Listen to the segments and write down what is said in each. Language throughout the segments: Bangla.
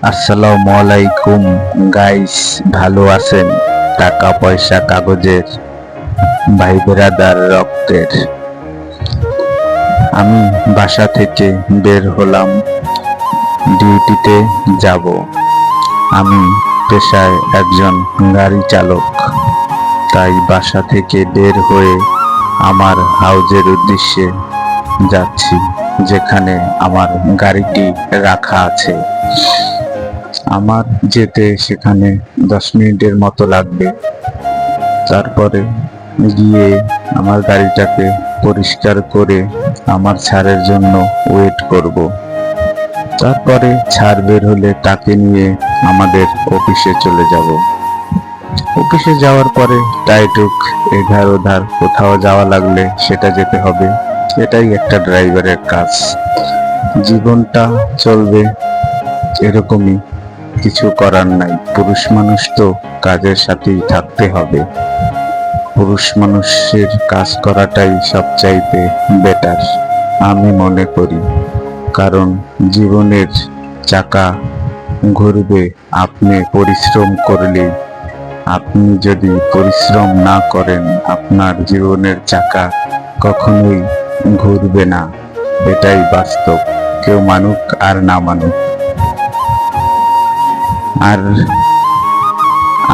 আসসালামু আলাইকুম গাইস, ভালো আছেন? টাকা পয়সা কাগজের, ভাই বেরাদার রক্তের। আমি বাসা থেকে বের হলাম, ডিউটিতে যাব। আমি পেশায় একজন গাড়ি চালক, তাই বাসা থেকে বের হয়ে আমার হাউজের উদ্দেশ্যে যাচ্ছি, যেখানে আমার গাড়িটি রাখা আছে। আমার যেতে সেখানে 10 মিনিটের মতো লাগবে। তারপরে গিয়ে আমার গাড়িটাকে পরিষ্কার করে আমার ছাড়ের জন্য ওয়েট করব। তারপরে ছাড় বের হলে তাকে নিয়ে আমাদের অফিসে চলে যাব। অফিসে যাওয়ার পরে টাইটুক এধার ওধার কোথাও যাওয়া লাগলে সেটা যেতে হবে। এটাই একটা ড্রাইভারের কাজ। জীবনটা চলবে এরকমই, কিছু করার নাই। পুরুষ মানুষ তো কাজের সাথেই থাকতে হবে। পুরুষ মানুষের কাজ করাটাই সবচাইতে বেটার আমি মনে করি, কারণ জীবনের চাকা ঘুরবে আপনি পরিশ্রম করলে। আপনি যদি পরিশ্রম না করেন, আপনার জীবনের চাকা কখনোই ঘুরবে না। এটাই বাস্তব, কেউ মানুক আর না মানুক। আর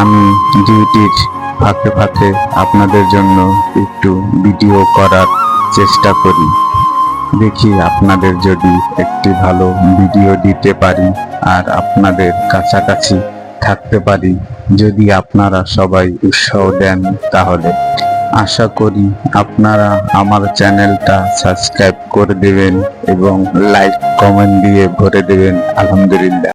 আমি ডিউটির ফাঁকে ফাঁকে আপনাদের জন্য একটু ভিডিও করার চেষ্টা করি। দেখি আপনাদের যদি একটি ভালো ভিডিও দিতে পারি আর আপনাদের কাছাকাছি থাকতে পারি, যদি আপনারা সবাই উৎসাহ দেন, তাহলে আশা করি আপনারা আমার চ্যানেলটা সাবস্ক্রাইব করে দেবেন এবং লাইক কমেন্ট দিয়ে ভরে দেবেন। আলহামদুলিল্লাহ।